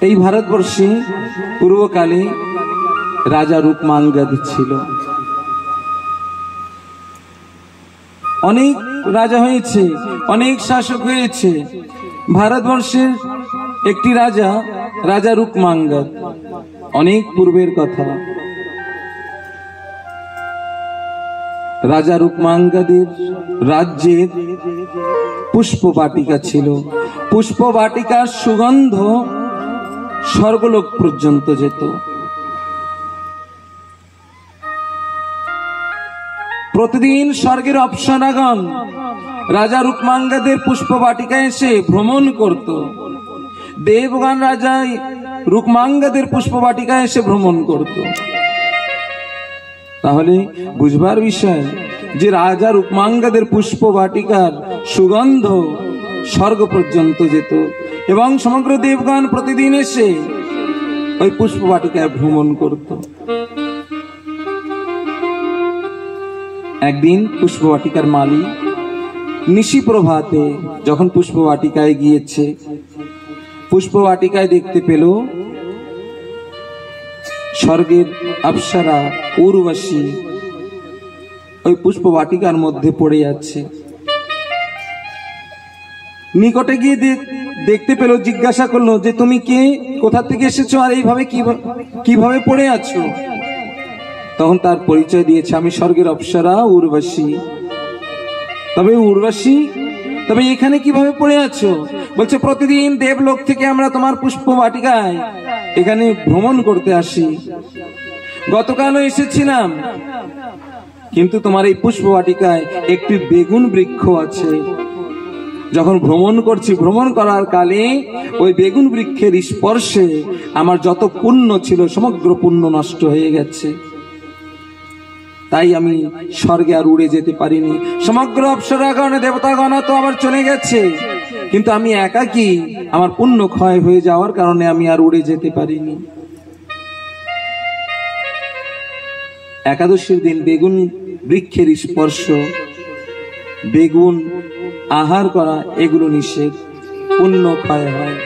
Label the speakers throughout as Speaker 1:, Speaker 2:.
Speaker 1: এই ভারতবর্ষে পূর্বকালে রাজা রূপমাঙ্গদ ছিল। অনেক রাজা হয়েছে, অনেক শাসক হয়েছে। ভারতবর্ষের একটি রাজা, রাজা রূপমাঙ্গদ, অনেক পূর্বের কথা। রাজা রূপমাঙ্গদের রাজ্যের পুষ্প বাটিকা ছিল। পুষ্প বাটিকার সুগন্ধ স্বর্গলোক পর্যন্ত যেত। প্রতিদিন স্বর্গের অপ্সরাগণ রাজা রূপমাঙ্গদের পুষ্প বাটিকায় এসে ভ্রমণ করত। দেবগণ রাজা রূপমাঙ্গদের পুষ্প বাটিকায় এসে ভ্রমণ করত। তাহলে বুঝবার বিষয় যে রাজা রূপমাঙ্গদের পুষ্প বাটিকার সুগন্ধ স্বর্গ পর্যন্ত যেত এবং সমগ্র দেবগণ প্রতিদিন এসে ওই পুষ্প বাটিকায় ভ্রমণ করত। একদিন পুষ্প বাটিকার মালিক নিশি প্রভাতে যখন পুষ্প বাটিকায় গিয়েছে, পুষ্প বাটিকায় দেখতে পেল স্বর্গের অপ্সরা উর্বশী ওই পুষ্প বাটিকার মধ্যে পড়ে যাচ্ছে। নিকটে গিয়ে দেখতে পেল, জিজ্ঞাসা করলো যে তুমি কে, কোথা থেকে এসেছো, আর এইভাবে কিভাবে পড়ে আছো? তখন তার পরিচয় দিয়েছে, আমি স্বর্গের অপ্সরা উর্বশী। তবে এখানে কিভাবে পড়ে আছো? বলছে প্রতিদিন দেবলোক থেকে আমরা তোমার পুষ্প বাটিকায় এখানে ভ্রমণ করতে আসি। গতকালও এসেছিলাম, কিন্তু তোমার এই পুষ্প বাটিকায় একটি বেগুন বৃক্ষ আছে। যখন ভ্রমণ করছি, ভ্রমণ করার কালে ওই বেগুন বৃক্ষের স্পর্শে আমার যত পুণ্য ছিল সমগ্র পুণ্য নষ্ট হয়ে গেছে। তাই আমি স্বর্গে আর উড়ে যেতে পারিনি। সমগ্র অপ্সরাগণ দেবতাগণ তো আবার চলে গেছে, কিন্তু আমি একাকী, আমার পুণ্য ক্ষয় হয়ে যাওয়ার কারণে আমি আর উড়ে যেতে পারিনি। একাদশীর দিন বেগুন বৃক্ষের স্পর্শ, বেগুন আহার করা এগুলো নিষেধ, পুণ্য ক্ষয় হয়।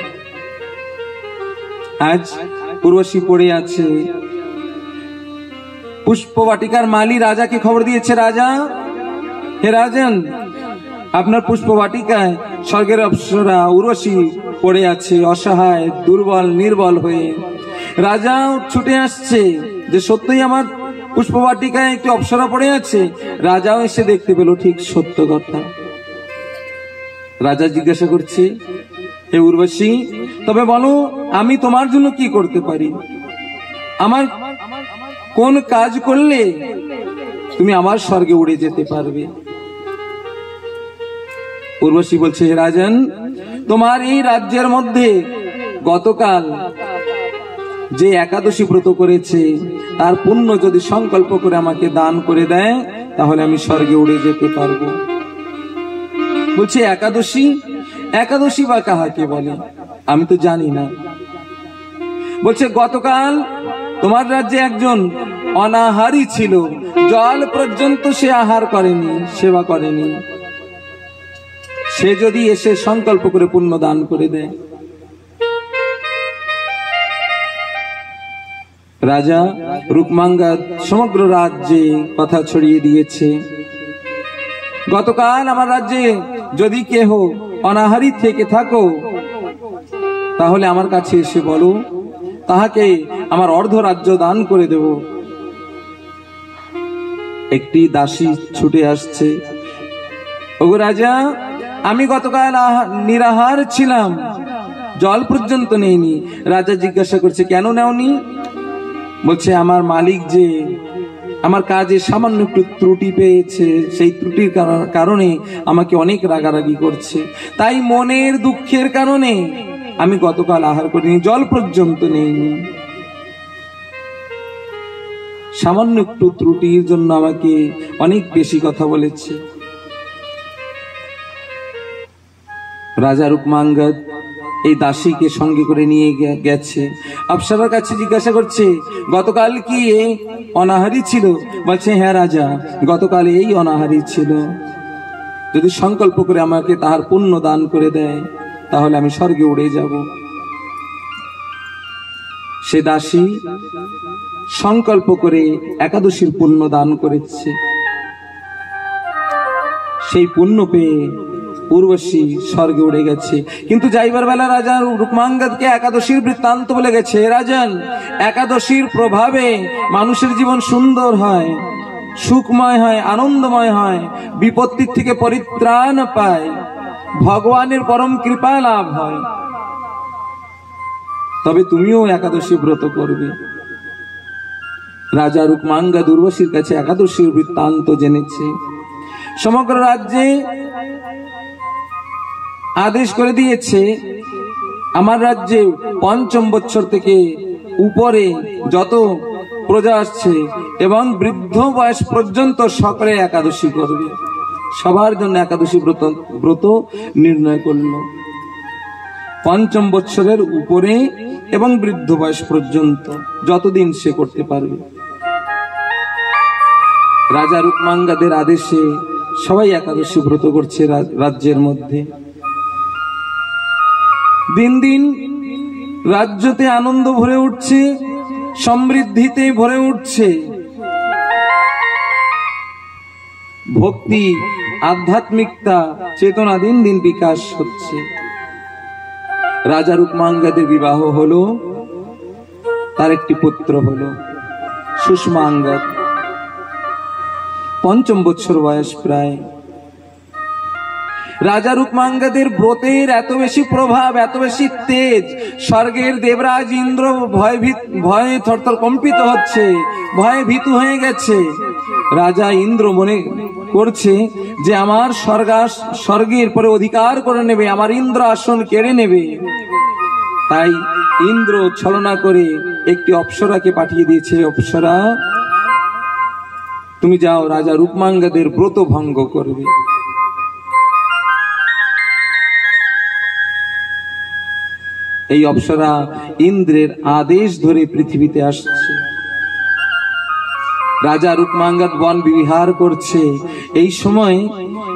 Speaker 1: আজ উর্বশী পড়ে আছে। পুষ্প বাটিকার মালি রাজাকে খবর দিয়েছে, রাজা, হে রাজন, আপনার পুষ্প বাটিকায় স্বর্গের অপ্সরা উর্বশী পড়ে আছে, অসহায়, দুর্বল, নির্বল হয়ে। রাজা ছুটে আসছে যে সত্যই আমার পুষ্প বাটিকায় একটি অপ্সরা পড়ে আছে। রাজাও এসে দেখতে পেল ঠিক সত্য কথা। রাজা জিজ্ঞাসা করছে, হে উর্বশী, তবে বলো আমি তোমার জন্য কি করতে পারি? আমার কোন কাজ করলে তুমি আমার স্বর্গে উড়ে যেতে পারবে? উর্বশী বলছে, হে রাজন, তোমার এই রাজ্যের মধ্যে গতকাল যে একাদশী ব্রত করেছে তার পুণ্য যদি সংকল্প করে আমাকে দান করে দেয়, তাহলে আমি স্বর্গে উড়ে যেতে পারবো। বলছে, একাদশী বা কাহাকে বলে? আমি তো জানি না। বলছে, গতকাল তোমার রাজ্যে একজন অনাহারী ছিল, জল পর্যন্ত সে আহার করেনি, সেবা করেনি। সে যদি এসে সংকল্প করে পুণ্য দান করে দেয়। রাজা রূপমাঙ্গদ সমগ্র রাজ্যে কথা ছড়িয়ে দিয়েছে, গতকাল আমার রাজ্যে যদি কেহ অনাহারী থেকে থাকো, তাহলে আমার কাছে এসে বলো, তাহাকে আমার অর্ধ রাজ্য দান করে দেব। একটি দাসী ছুটে আসছে, ওগো রাজা, আমি গতকাল নিরাহার ছিলাম, জল পর্যন্ত নেইনি। রাজা জিজ্ঞাসা করছে, কেন নেওনি? বলছে, আমার মালিক যে আমার কাজে সামান্য একটু ত্রুটি পেয়েছে, সেই ত্রুটির কারণে আমাকে অনেক রাগারাগি করছে। তাই মনের দুঃখের কারণে আমি গতকাল আহার করিনি, জল পর্যন্ত নেইনি। সামান্য একটু ত্রুটির জন্য আমাকে অনেক বেশি কথা বলেছে। রাজা রূপমাঙ্গদ এই দাসীকে সঙ্গে করে নিয়ে গেছে। অপ্সরার কাছে জিজ্ঞাসা করছে, গতকাল কি অনাহারী ছিল? বলছে, হ্যাঁ রাজা, গতকাল এই অনাহারী ছিল। যদি সংকল্প করে আমাকে তাহার পুণ্য দান করে দেয়, তাহলে আমি স্বর্গে উড়ে যাব। সে দাসী সংকল্প করে একাদশীর পুণ্য দান করেছে। সেই পুণ্য পেয়ে উর্বশী স্বর্গে উড়ে গেছে। কিন্তু যাইবার বেলা রাজা রুক্মাঙ্গদকে একাদশীর বৃত্তান্ত বলে গেছে, রাজন, একাদশীর প্রভাবে মানুষের জীবন সুন্দর হয়, সুখময় হয়, আনন্দময় হয়, বিপত্তির থেকে পরিত্রাণ পায়, ভগবানের পরম কৃপা লাভ হয়। তবে তুমিও একাদশী ব্রত করবে। রাজা রুক্মাঙ্গদ উর্বশীর কাছে একাদশীর বৃত্তান্ত জেনেছে। সমগ্র রাজ্যে আদেশ করে দিয়েছে, আমার রাজ্যে পঞ্চম বৎসর থেকে উপরে যত প্রজা আসছে এবং বৃদ্ধ বয়স পর্যন্ত সকলে একাদশী করবে। সবার জন্য একাদশী ব্রত নির্ণয় করল। পঞ্চম বৎসরের উপরে এবং বৃদ্ধ বয়স পর্যন্ত যতদিন সে করতে পারবে। রাজা রুক্মাঙ্গদের আদেশে সবাই একাদশী ব্রত করছে রাজ্যের মধ্যে। দিন দিন রাজ্যতে আনন্দ ভরে উঠছে, সমৃদ্ধিতে ভরে উঠছে, ভক্তি, আধ্যাত্মিকতা, চেতনা দিন দিন বিকাশ হচ্ছে। রাজা রুক্মাঙ্গদের বিবাহ হলো, তার একটি পুত্র হলো সুষ্মাঙ্গদ। পঞ্চম বৎসর বয়স প্রায়। রাজা রুক্মাঙ্গদের ব্রতের এত বেশি প্রভাব, এত বেশি তেজ, স্বর্গের দেবরাজ ইন্দ্র ভয়ে থরথর কম্পিত হচ্ছে, ভয়ে ভীতু হয়ে গেছে। রাজা ইন্দ্র মনে করছে যে আমার স্বর্গের পরে অধিকার করে নেবে, আমার ইন্দ্র আসন কেড়ে নেবে। তাই ইন্দ্র ছলনা করে একটি অপ্সরাকে পাঠিয়ে দিয়েছে, অপ্সরা তুমি যাও রাজা রুক্মাঙ্গদের ব্রত ভঙ্গ করবে। এই অপ্সরা ইন্দ্রের আদেশ ধরে পৃথিবীতে আসছে। রাজা রুক্মাঙ্গদ বন বিহার করছে। এই সময়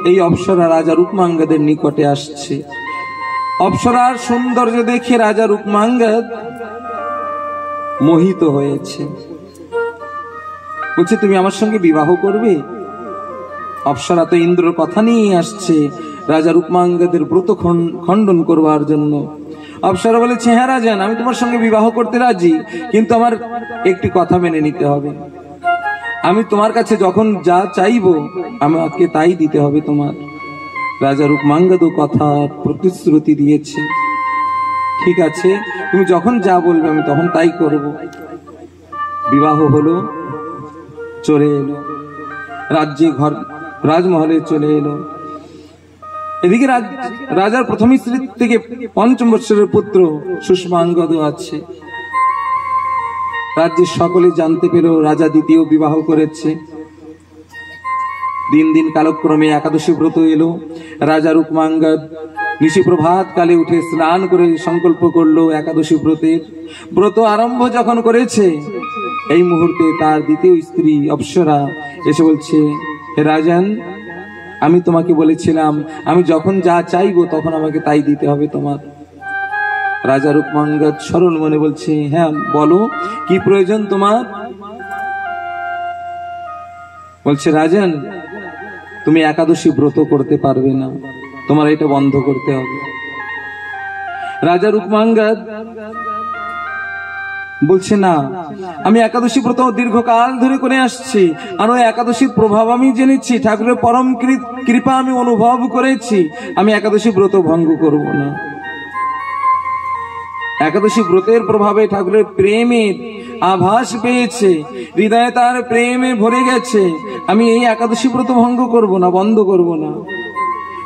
Speaker 1: এই অপ্সরা রাজা রুক্মাঙ্গদের নিকটে আসছে। অপ্সরার সৌন্দর্য দেখে রাজা রুক্মাঙ্গদ মোহিত হয়েছে। বলছে, তুমি আমার সঙ্গে বিবাহ করবে? অপ্সরা তো ইন্দ্রর কথা নিয়ে আসছে রাজা রুক্মাঙ্গদের ব্রত খণ্ডন করবার জন্য। অপ্সরা বলেছে, হ্যাঁ রাজান, আমি তোমার সঙ্গে বিবাহ করতে রাজি, কিন্তু আমার একটি কথা মেনে নিতে হবে। আমি তোমার কাছে যখন যা চাইবো আমাকে তাই দিতে হবে তোমার। রাজা রুক্মাঙ্গদ কথা প্রতিশ্রুতি দিয়েছে। ঠিক আছে, তুমি যখন যা বলবে আমি তখন তাই করব। বিবাহ হলো, চলে এলো রাজ্যে, ঘর রাজমহলে চলে এলো। এদিকে রাজার প্রথম স্ত্রী থেকে পঞ্চম বৎসরের পুত্র সুষ্মাঙ্গদ আছে। রাজ্যের সকলে জানতে পেল রাজা দ্বিতীয় বিবাহ করেছে। দিন দিন কালক্রমে একাদশী ব্রত এলো। রাজা রুক্মাঙ্গদ নিশি প্রভাত কালে উঠে স্নান করে সংকল্প করলো একাদশী ব্রতের। ব্রত আরম্ভ যখন করেছে, এই মুহূর্তে তার দ্বিতীয় স্ত্রী অপ্সরা এসে বলছে, হে রাজান, আমি তোমাকে বলেছিলাম আমি যখন যা চাইবো তখন আমাকে তাই দিতে হবে তোমার। রাজা রুক্মাঙ্গদ সরল মনে বলছে, হ্যাঁ বলো, কি প্রয়োজন তোমার? বলছে, রাজান, তুমি একাদশী ব্রত করতে পারবে না, তোমার এটা বন্ধ করতে হবে। রাজা রুক্মাঙ্গদ বলছে, না, আমি একাদশী ব্রত দীর্ঘকাল ধরে করে আসছি, আর ওই একাদশীর প্রভাব আমি জেনেছি, ঠাকুরের পরম কৃপা আমি অনুভব করেছি, আমি একাদশী ব্রত ভঙ্গ করব না। একাদশী ব্রতের প্রভাবে ঠাকুরের প্রেমের আভাস পেয়েছে, হৃদয়ে তার প্রেমে ভরে গেছে, আমি এই একাদশী ব্রত ভঙ্গ করব না, বন্ধ করব না।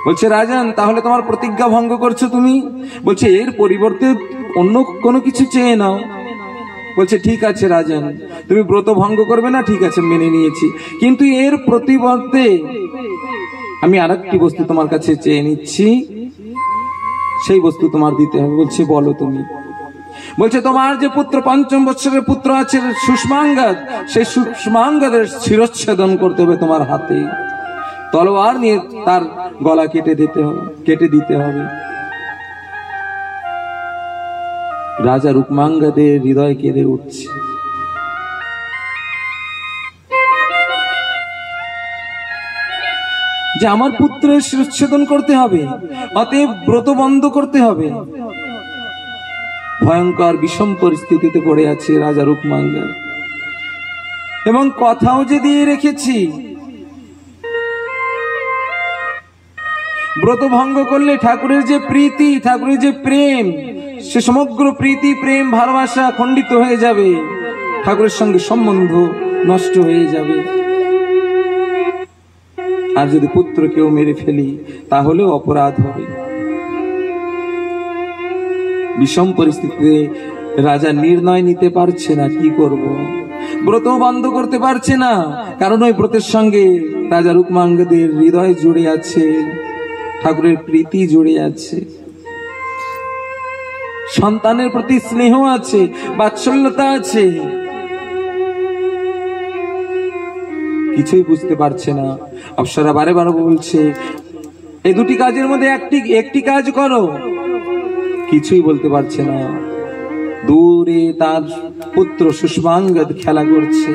Speaker 1: বলছে, রাজান, তাহলে তোমার প্রতিজ্ঞা ভঙ্গ করছো তুমি? বলছে, এর পরিবর্তে অন্য কোনো কিছু চেয়ে নাও। বলছে, ঠিক আছে রাজান, তুমি ব্রত ভঙ্গ করবে না, ঠিক আছে, মেনে নিয়েছি, কিন্তু এর প্রতিবর্তে আমি আরেকটি বস্তু তোমার কাছে চেয়ে নিচ্ছি, সেই বস্তু তোমার দিতে হবে। বলছে, বলো তুমি। বলছে, তোমার যে পুত্র পঞ্চম বৎসরের পুত্র আছে সুষ্মাঙ্গদ, সেই সুষ্মাঙ্গদের শিরচ্ছেদন করতে হবে তোমার হাতে, তলোয়ার নিয়ে তার গলা কেটে দিতে হবে। রাজা রুকমাঙ্গদের হৃদয় কেঁদে উঠছে। যে আমার পুত্রের শিরচ্ছেদন করতে হবে, অতএব ব্রত বন্ধ করতে হবে। ভয়ঙ্কর বিষম পরিস্থিতিতে পড়ে আছে রাজা রুকমাঙ্গদ, এবং কথাও যে দিয়ে রেখেছি ব্রত ভঙ্গ করলে ঠাকুরের যে প্রীতি, ঠাকুরের যে প্রেম, সে সমগ্র প্রীতি প্রেম ভালোবাসা খণ্ডিত হয়ে যাবে, ঠাকুরের সঙ্গে সম্বন্ধ নষ্ট হয়ে যাবে। আর যদি পুত্রকেও মেরে ফেলি তাহলেও অপরাধ হবে। বিষম পরিস্থিতিতে রাজা নির্ণয় নিতে পারছে না কি করব। ব্রত বন্ধ করতে পারছে না, কারণ ওই ব্রতের সঙ্গে রাজা রুকমাঙ্গদের হৃদয় জুড়ে আছে, ঠাকুরের প্রীতি জুড়ে আছে, সন্তানের প্রতি স্নেহ আছে, বাৎসল্যতা আছে। কিছুই বুঝতে পারছে না। অপ্সরা বারে বারে বলছে, এই দুটি কাজের মধ্যে একটি কাজ করো। কিছুই বলতে পারছে না। দূরে তার পুত্র সুষ্মাঙ্গদ খেলা করছে।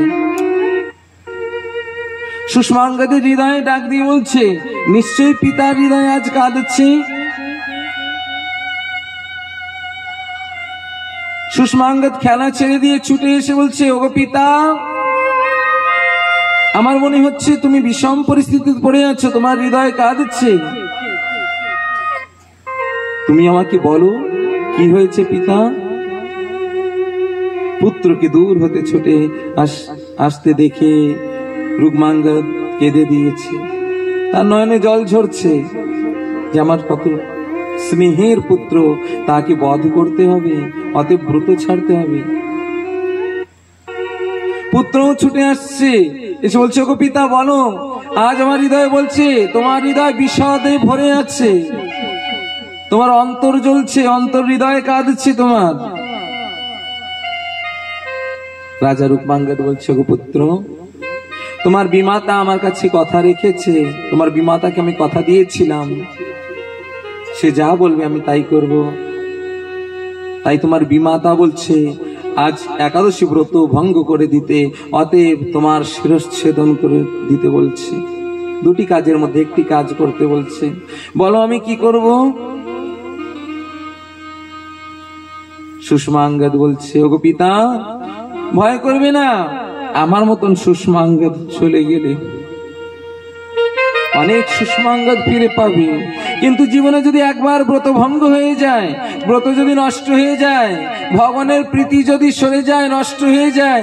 Speaker 1: সুষ্মাঙ্গদের হৃদয়ে ডাক দিয়ে বলছে, নিশ্চয়ই পিতার হৃদয় আজ কাঁদছে। সুষ্মাঙ্গদ খেলা ছেড়ে দিয়ে ছুটে এসে বলছে, ওগো পিতা, আমার মনে হচ্ছে তুমি বিষম পরিস্থিতিতে পড়ে আছো, তোমার হৃদয় কাঁদছে। তুমি আমাকে বলো কি হয়েছে পিতা। পুত্রকে দূর হতে ছুটে আসতে দেখে রুকমাঙ্গদ কেঁদে দিয়েছে। তার নয়নে জল ঝরছে যে আমার কত স্নেহের পুত্র, তাকে বধ করতে হবে, অতএব ব্রত ছাড়তে হবে। পুত্রও ছুটে আসছে, এসে বলছে, ওগো পিতা বলো, আজ আমার হৃদয় বলছে, তোমার হৃদয় বিষাদে ভরে আছে, তোমার অন্তর জ্বলছে, অন্তর হৃদয় কাঁদছে তোমার। রাজা রুকমাঙ্গদ বলছে, ওগো পুত্র, তোমার বিমাতা আমার কাছে কথা রেখেছে, তোমার বিমাতাকে আমি কথা দিয়েছিলাম, সে যা বলবে আমি তাই করব। তাই তোমার বিমাতা বলছে আজ একাদশী ব্রত ভঙ্গ করে দিতে, অতএব তোমার শিরচ্ছেদন করে দিতে বলছে। দুটি কাজের মধ্যে একটি কাজ করতে বলছে, বলো আমি কি করব। সুষ্মাঙ্গদ বলছে, ওগো পিতা, ভয় করবে না, আমার মতন সুষ্মাঙ্গদ চলে গেলে অনেক সুষ্মাঙ্গদ ফিরে পাবে, কিন্তু জীবনে যদি একবার ব্রত ভঙ্গ হয়ে যায়, ব্রত যদি নষ্ট হয়ে যায়, ভগবানের প্রীতি যদি সরে যায়, নষ্ট হয়ে যায়,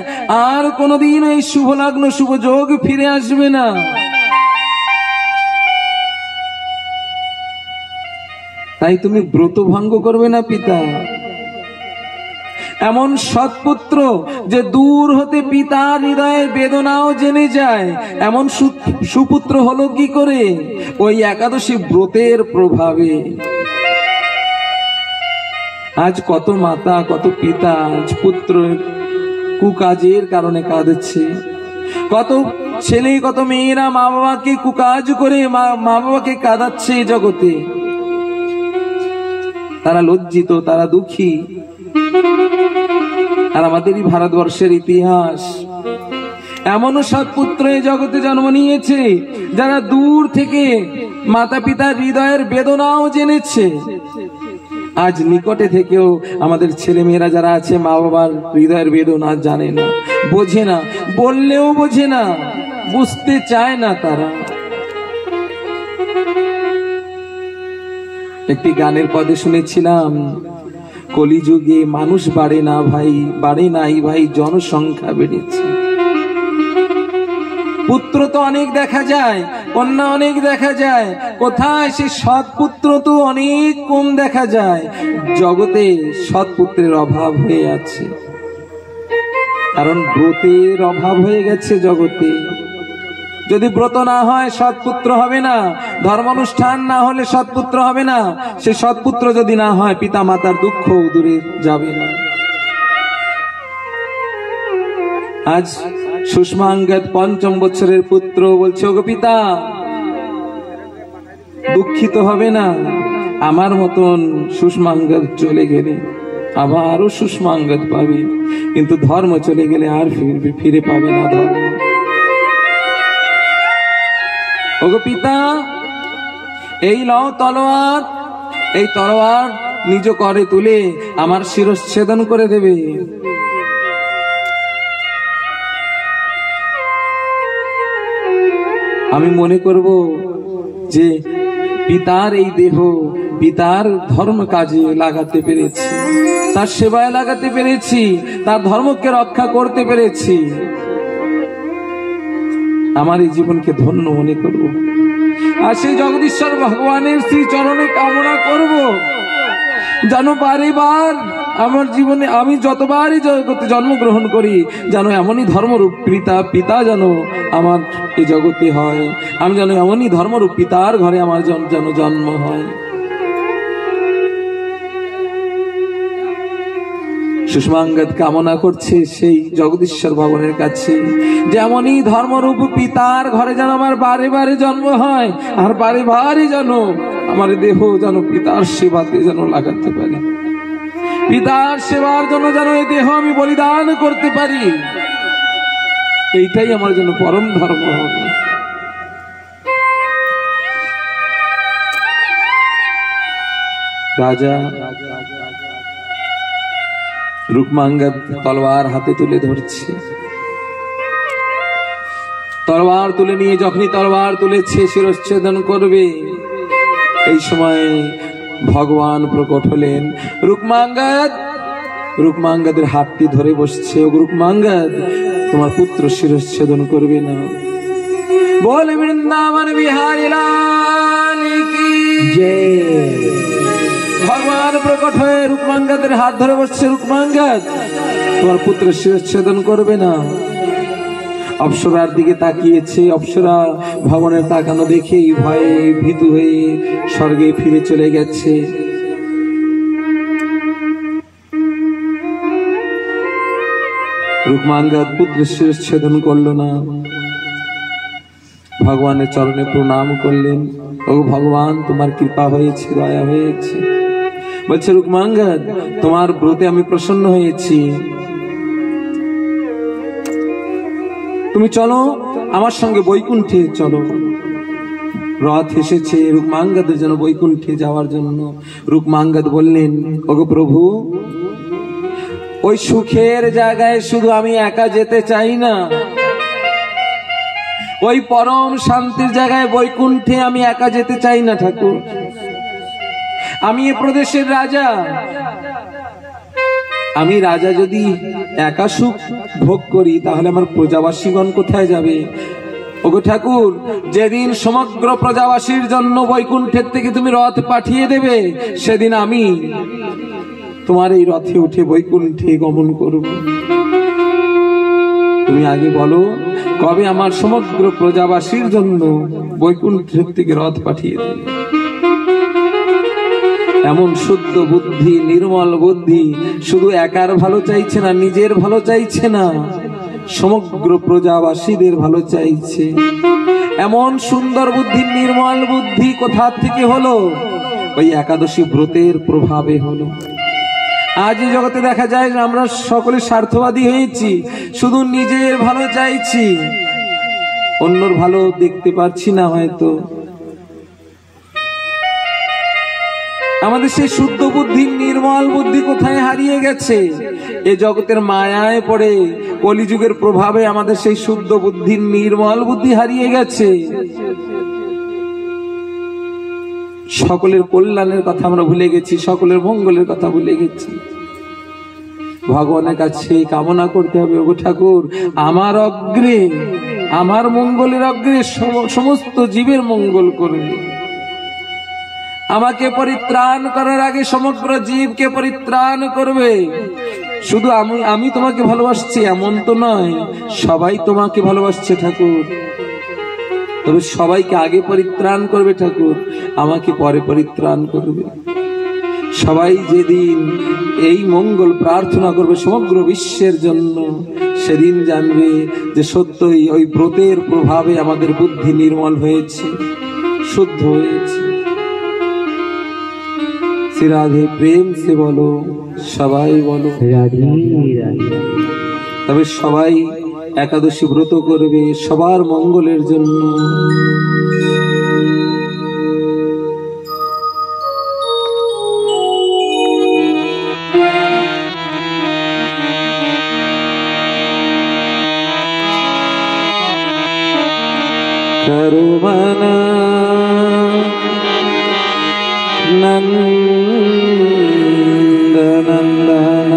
Speaker 1: আর কোনোদিন এই শুভ লগ্ন শুভ যোগ ফিরে আসবে না। তাই তুমি ব্রত ভঙ্গ করবে না পিতা। এমন সৎপুত্র যে দূর হতে পিতার হৃদয়ের বেদনাও জেনে যায়, এমন সুপুত্র হলো কি করে? ওই একাদশী ব্রতের প্রভাবে। আজ কত মাতা কত পিতা আজ পুত্রের কুকাজের কারণে কাঁদছে। কত ছেলে কত মেয়েরা মা বাবাকে কুকাজ করে মা বাবাকে কাঁদাচ্ছে জগতে। তারা লজ্জিত, তারা দুঃখী। আর আমাদেরই ভারতবর্ষের ইতিহাস, এমনও সৎপুত্র এই জগতে জন্ম নিয়েছে যারা দূর থেকে মাতা পিতার হৃদয়ের বেদনাও জেনেছে। আজ নিকটে থেকেও আমাদের ছেলে মেয়েরা যারা আছে মা বাবার হৃদয়ের বেদনা জানে না, বোঝে না, বললেও বোঝে না, বুঝতে চায় না তারা। একটি গানের পদে শুনেছিলাম, কলিযুগে মানুষ বাড়ে না ভাই, বাড়ে নাই ভাই, জনসংখ্যা বেড়েছে। পুত্র তো অনেক দেখা যায়, কন্যা অনেক দেখা যায়, কোথায় সে সৎ পুত্র তো অনেক কম দেখা যায়। জগতে সৎ পুত্রের অভাব হয়ে আছে, কারণ ব্রতের অভাব হয়ে গেছে জগতে। যদি ব্রত না হয় সৎপুত্র হবে না, ধর্মানুষ্ঠান না হলে সৎপুত্র হবে না। সে সৎপুত্র যদি না হয় পিতা মাতার দুঃখ দূরে যাবে না। আজ সুষ্মাঙ্গদ ৫ম বছরের পুত্র বলছে, ওগো পিতা, দুঃখিত হবে না, আমার মতন সুষ্মাঙ্গদ চলে গেলে আবারও সুষমাঙ্গদ পাবে, কিন্তু ধর্ম চলে গেলে আর ফিরে পাবে না ধর্ম। ওগো পিতা, এই লও তলোয়ার, এই তলোয়ার নিজ করে তুলে আমার শিরচ্ছেদন করে দেবে। আমি মনে করব যে পিতার এই দেহ পিতার ধর্ম কাজে লাগাতে পেরেছি, তার সেবায় লাগাতে পেরেছি, তার ধর্মকে রক্ষা করতে পেরেছি, আমার এই জীবনকে ধন্য মনে করব। আর সেই জগদীশ্বর ভগবানের শ্রী চরণে কামনা করব যেন বারেবার আমার জীবনে আমি যতবারই জগতে জন্মগ্রহণ করি যেন এমনই ধর্মরূপ পিতা যেন আমার এই জগতে হয়, আমি যেন এমনই ধর্মরূপ পিতার ঘরে আমার যেন জন্ম হয়। সুষমাঙ্গদ কামনা করছে সেই জগদীশ্বর ভগবানের কাছে যেমনই ধর্মরূপ পিতার ঘরে যেন আমার বারে বারে জন্ম হয়, আর বারে বারে যেন আমার দেহ যেন পিতার সেবাতে যেন লাগাতে পারি, পিতার সেবার জন্য যেন এই দেহ আমি বলিদান করতে পারি, এইটাই আমার জন্য পরম ধর্ম হবে। রাজা রুকমাঙ্গদ তলোয়ার হাতে তুলে ধরছে, তলোয়ার তুলে নিয়ে যখনই তলোয়ার তুলেছে শিরচ্ছেদন করবে, এই সময় ভগবান প্রকট হলেন। রুকমাঙ্গদের হাতটি ধরে বসছে, ও রুকমাঙ্গদ তোমার পুত্র শিরচ্ছেদন করবে না। বল বৃন্দাবন বিহারী লাল কি জয়। ভগবান প্রকট হয়ে রুকমাঙ্গদের হাত ধরে বসছে, রুকমাঙ্গদ তোমার পুত্র শিরচ্ছেদন করবে না। অপ্সরার দিকে তাকিয়েছে, অপ্সরা ভগবানের তাকানো দেখেই ভয়ে ভীতু হয়ে স্বর্গে ফিরে চলে গেছে। রুকমাঙ্গদ পুত্রের শিরচ্ছেদন করল না, ভগবানের চরণে প্রণাম করলেন। ও ভগবান তোমার কৃপা হয়েছে, দয়া হয়েছে। বলছে রুকমাঙ্গদ তোমার ব্রতে আমি প্রসন্ন হয়েছি, তুমি চলো আমার সঙ্গে বৈকুণ্ঠে চলো। রথ এসেছে রুকমাঙ্গদের জন্য বৈকুণ্ঠে যাওয়ার জন্য। রুকমাঙ্গদ বললেন, ওগো প্রভু, ওই সুখের জায়গায় শুধু আমি একা যেতে চাই না, ওই পরম শান্তির জায়গায় বৈকুণ্ঠে আমি একা যেতে চাই না ঠাকুর। আমি এ প্রদেশের রাজা, আমি রাজা যদি একা সুখ ভোগ করি তাহলে আমার প্রজাবাসীগণ কোথায় যাবে? ওগো ঠাকুর, যেদিন সমগ্র প্রজাবাসীর জন্য বৈকুণ্ঠের থেকে তুমি রথ পাঠিয়ে দেবে, সেদিন আমি তোমার এই রথে উঠে বৈকুণ্ঠে গমন করব। তুমি আগে বলো কবে আমার সমগ্র প্রজাবাসীর জন্য বৈকুণ্ঠের থেকে রথ পাঠিয়ে দেবে। এমন শুদ্ধ বুদ্ধি, নির্মল বুদ্ধি, শুধু একার ভালো চাইছে না, নিজের ভালো চাইছে না, সমগ্র প্রজাবাসীদের ভালো চাইছে। এমন সুন্দর বুদ্ধি, নির্মল বুদ্ধি কোথা থেকে হলো? ওই একাদশী ব্রতের প্রভাবে হলো। আজ এই জগতে দেখা যায় আমরা সকলে স্বার্থবাদী হয়েছি, শুধু নিজের ভালো চাইছি, অন্যর ভালো দেখতে পারছি না। হয়তো আমাদের সেই শুদ্ধ বুদ্ধি, নির্মল বুদ্ধি কোথায় হারিয়ে গেছে? এ জগতের মায়ায় পড়ে, কলিযুগের প্রভাবে আমাদের সেই শুদ্ধ বুদ্ধি, নির্মল বুদ্ধি হারিয়ে গেছে। সকলের কল্যাণের কথা আমরা ভুলে গেছি, সকলের মঙ্গলের কথা ভুলে গেছি। ভগবানের কাছে কামনা করতে হবে, ওগো ঠাকুর, আমার অগ্রে, আমার মঙ্গলের অগ্রে সমস্ত জীবের মঙ্গল করবে। আমাকে পরিত্রাণ করার আগে সমগ্র জীবকে পরিত্রাণ করবে। শুধু আমি তোমাকে ভালোবাসছি এমন তো নয়, সবাই তোমাকে ভালোবাসছে ঠাকুর, তবে সবাইকে আগে পরিত্রাণ করবে ঠাকুর, আমাকে পরে পরিত্রাণ করবে। সবাই যেদিন এই মঙ্গল প্রার্থনা করবে সমগ্র বিশ্বের জন্য, সেদিন জানবে যে সত্যই ওই ব্রতের প্রভাবে আমাদের বুদ্ধি নির্মল হয়েছে, শুদ্ধ হয়েছে। শ্রী রাধে প্রেম সে বলো, সবাই বলো
Speaker 2: রাধে রাধে।
Speaker 1: তবে সবাই একাদশী ব্রত করবে সবার মঙ্গলের জন্য। করুণা নন্দ নন্দন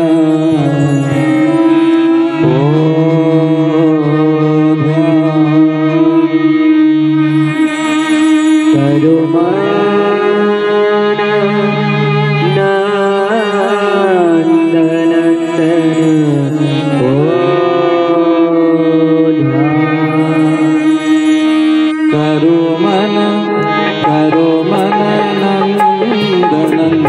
Speaker 1: करो मन नंदन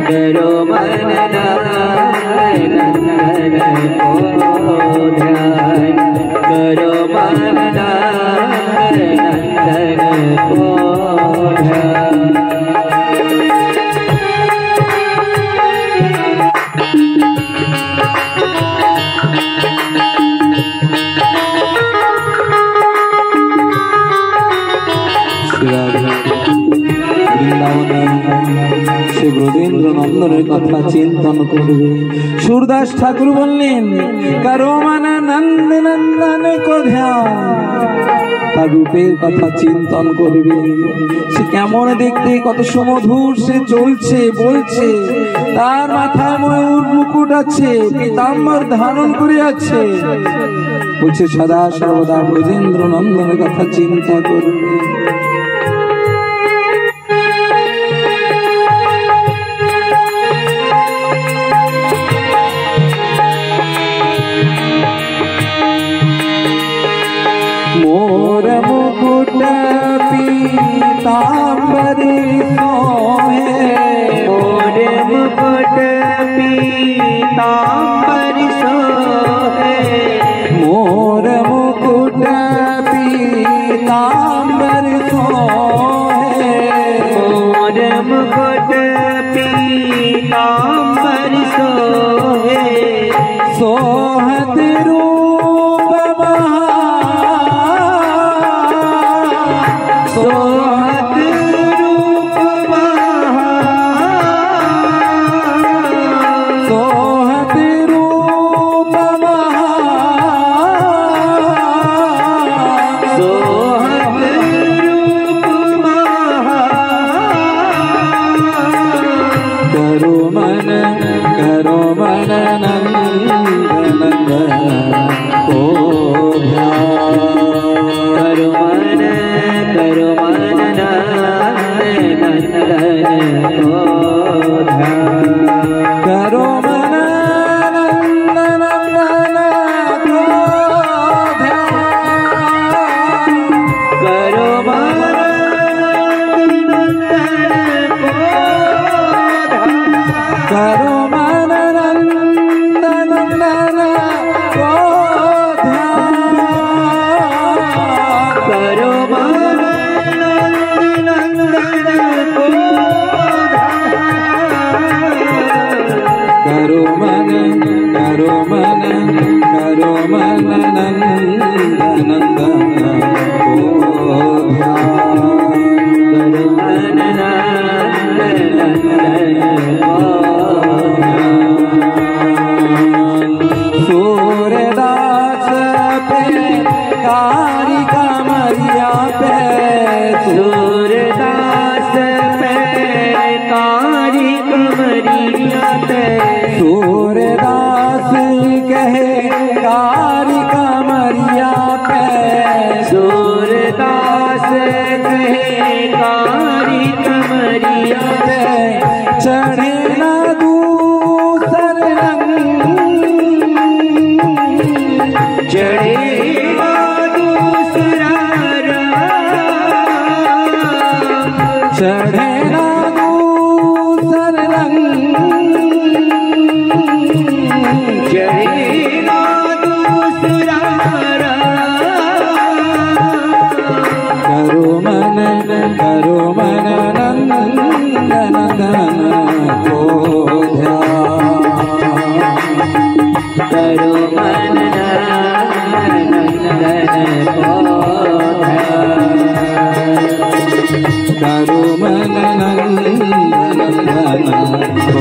Speaker 2: करो मन नंदन को ध्यान, करो मन नंदन को ध्यान।
Speaker 1: বৃন্দাবনে সে ব্রজেন্দ্র নন্দনের কথা চিন্তন করবে। সুরদাস ঠাকুর বললেন কারো মানে নন্দ নন্দন কো ধ্যান, তার রূপের কথা চিন্তন করবে। সে কেমন দেখতে, কত সুমধুর সে চলছে বলছে, তার মাথায় ময়ূর মুকুট আছে, পীতাম্বর ধারণ করে আছে, বলছে সদা সর্বদা ব্রজেন্দ্র নন্দনের কথা চিন্তা করবে। मोर मुकुट पीताम्बर सोहे,
Speaker 2: मोर मुकुट पीताम्बर सोहे,
Speaker 1: मोर मुकुट पीताम्बर सोहे,
Speaker 2: मोर मुकुट पीताम्बर सोहे,
Speaker 1: सोहत रूप
Speaker 2: सोहत रूप
Speaker 1: सोहत रूप
Speaker 2: सोहत रूप
Speaker 1: करो मन नंदन को ध्यान,
Speaker 2: करो मन नंदन को ध्यान,
Speaker 1: करो मन नंदन को ध्यान,
Speaker 2: करो मन नंदन को ध्यान,
Speaker 1: करो मन नंदन को ध्यान,
Speaker 2: करो मन नंदन को ध्यान,
Speaker 1: करो मन नंदन को ध्यान,
Speaker 2: करो मन नंदन को
Speaker 1: सूरदास पे कारी कमरिया पे,
Speaker 2: सूरदास पे कारी कमरिया पे,
Speaker 1: सूरदास कहे कारी कमरिया पे,
Speaker 2: सूरदास कहे कारी कमरिया पे,
Speaker 1: चढ़े ना दूसर रंग,
Speaker 2: चढ़ेगा दूसरा रंग,
Speaker 1: चढ़े ना दूसर रंग,
Speaker 2: चढ़ेगा दूसरा रंग,
Speaker 1: करो मन नंदन को ध्यान,
Speaker 2: करो मन नंदन को ध्यान,
Speaker 1: करो मन नंदन को ध्यान,
Speaker 2: करो मन नंदन को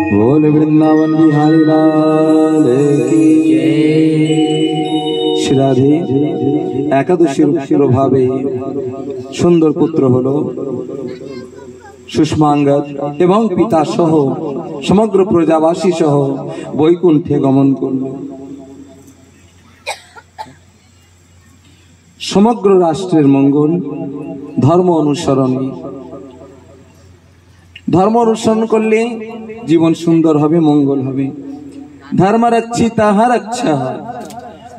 Speaker 1: बोल वृंदावन बिहारी लाल একাদশীর প্রভাবে সুন্দর পুত্র হলো সুষ্মাঙ্গদ এবং পিতা সহ সমগ্র প্রজাবাসী সহ বৈকুণ্ঠে গমন করল। সমগ্র রাষ্ট্রের মঙ্গল ধর্ম অনুসরণে, ধর্ম অনুসরণ করলে জীবন সুন্দর হবে, মঙ্গল হবে। ধর্ম রক্ষি তাহা রক্ষা,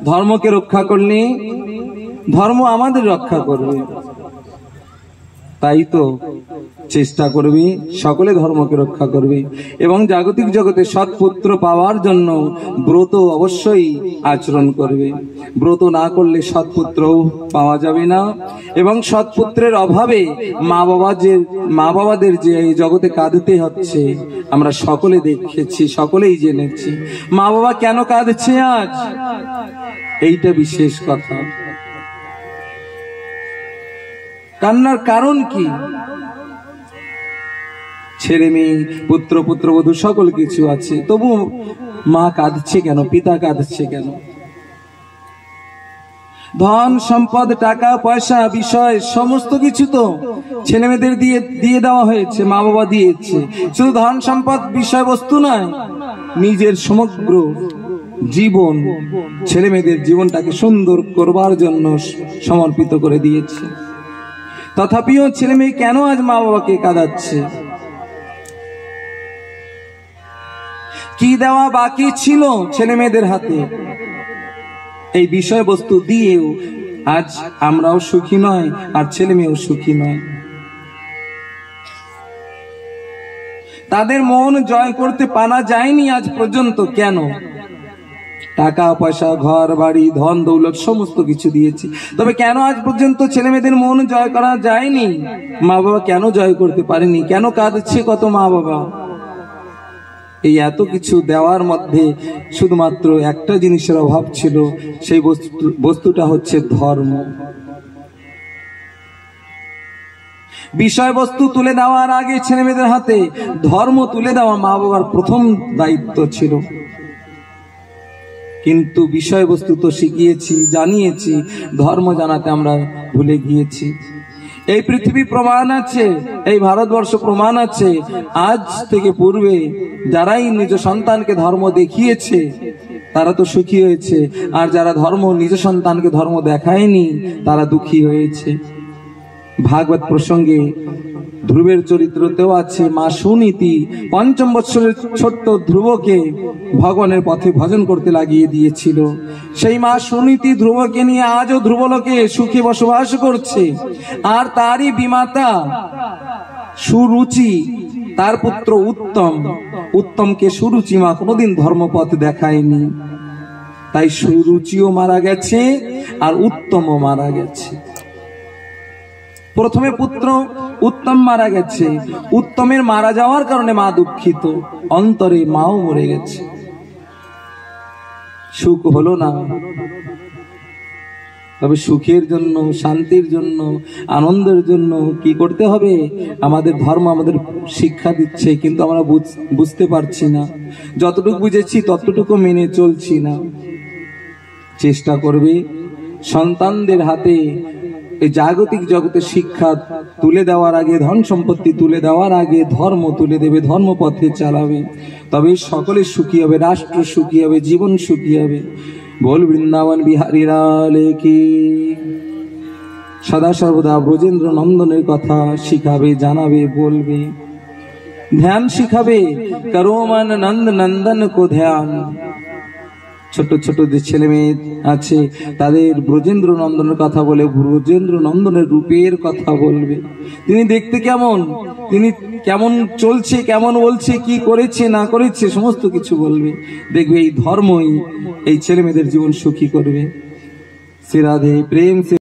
Speaker 1: ধর্মকে রক্ষা করলে ধর্ম আমাদের রক্ষা করবে। তাই তো চেষ্টা করবে সকলে ধর্মকে রক্ষা করবে এবং জাগতিক জগতে সৎপুত্র পাওয়ার জন্য ব্রত অবশ্যই আচরণ করবে। ব্রত না করলে সৎপুত্র পাওয়া যাবে না এবং সৎপুত্রের অভাবে মা বাবাদের যে এই জগতে কাঁদতে হচ্ছে আমরা সকলে দেখেছি, সকলেই জেনেছি। মা বাবা কেন কাঁদছে আজ, এইটা বিশেষ কথা। কান্নার কারণ কি? ছেলে মেয়ে, পুত্র পুত্রবধূ সকল কিছু আছে, তবু মা কাঁদছে কেন, পিতা কাঁদছে কেন? ধন সম্পদ, টাকা পয়সা, বিষয় সমস্ত কিছু তো ছেলে মেয়েদের দিয়ে দেওয়া হয়েছে, মা বাবা দিয়েছে। শুধু ধন সম্পদ বিষয়বস্তু নয়, নিজের সমগ্র জীবন ছেলে মেয়েদের জীবনটাকে সুন্দর করবার জন্য সমর্পিত করে দিয়েছে। তথাপিও ছেলে মেয়ে কেন আজ মা বাবাকে কাঁদাচ্ছে? কি দেওয়া বাকি ছিল ছেলে মেয়েদের হাতে? এই বিষয়বস্তু দিয়েও আজ আমরাও সুখী নয় আর ছেলে মেয়েও সুখী নয়। তাদের মন জয় করতে পারা যায়নি আজ পর্যন্ত। কেন? টাকা পয়সা, ঘর বাড়ি, ধন দৌলত সমস্ত কিছু দিয়েছি, তবে কেন আজ পর্যন্ত ছেলে মেয়েদের মন জয় করা যায়নি? মা বাবা কেন জয় করতে পারেনি? কেন কাঁদছে কত মা বাবা? এই এত কিছু দেওয়ার মধ্যে শুধুমাত্র একটা জিনিসের অভাব ছিল, সেই বস্তুটা হচ্ছে ধর্ম। বিষয়বস্তু তুলে দেওয়ার আগে ছেলে মেয়েদের হাতে ধর্ম তুলে দেওয়া মা বাবার প্রথম দায়িত্ব ছিল। কিন্তু বিষয়বস্তু তো শিখিয়েছি, জানিয়েছি, ধর্ম জানাতে আমরা ভুলে গিয়েছি। এই পৃথিবী প্রমাণ আছে, এই ভারতবর্ষ প্রমাণ আছে, আজ থেকে পূর্বে যারাই নিজ সন্তানকে ধর্ম দেখিয়েছে তারা তো সুখী হয়েছে, আর যারা নিজ সন্তানকে ধর্ম দেখায়নি তারা দুঃখী হয়েছে। ভাগবত প্রসঙ্গে ধ্রুবের চরিত্রতেও আছে মা সুনীতি ৫ম বৎসরের ছোট্ট ধ্রুবকে ভগবানের পথে ভজন করতে লাগিয়ে দিয়েছিল। সেই মা সুনীতি ধ্রুবকে নিয়ে আজও ধ্রুবলোকে সুখে বসবাস করছে। আর তারই বিমাতা সুরুচি, তার পুত্র উত্তমকে সুরুচি মা কোনোদিন ধর্মপথ দেখায়নি। তাই সুরুচিও মারা গেছে আর উত্তমও মারা গেছে। প্রথমে পুত্র উত্তম মারা গেছে। উত্তমের মারা যাওয়ার কারণে মা দুঃখিত, অন্তরে মাও মরে গেছে, সুখ হলো না। তবে সুখের জন্য, শান্তির জন্য, আনন্দের জন্য কি করতে হবে? আমাদের ধর্ম আমাদের শিক্ষা দিচ্ছে, কিন্তু আমরা বুঝতে পারছি না। যতটুকু বুঝেছি ততটুকু মেনে চলছি না। চেষ্টা করবে সন্তানদের হাতে এই জাগতিক জগতের শিক্ষা তুলে দেওয়ার আগে, ধন সম্পত্তি তুলে দেওয়ার আগে ধর্ম তুলে দেবে, ধর্মপথে চালাবে, তবে সকলে সুখী হবে, রাষ্ট্র সুখী হবে, জীবন সুখী হবে। বল বৃন্দাবন বিহারী লাল কি। সদা সর্বদা ব্রজেন্দ্র নন্দনের কথা শিখাবে, জানাবে, বলবে, ধ্যান শিখাবে। করো মন নন্দ নন্দন কো ধ্যান। ছোট ছোট যে ছেলে মেয়ে আছে তাদের ব্রজেন্দ্র নন্দনের কথা বলে, ব্রজেন্দ্র নন্দনের রূপের কথা বলবে। তিনি দেখতে কেমন, তিনি কেমন চলছে, কেমন বলছে, কি করেছে না করেছে সমস্ত কিছু বলবে। দেখবে এই ধর্মই এই ছেলে মেয়েদের জীবন সুখী করবে। শ্রী রাধে প্রেম।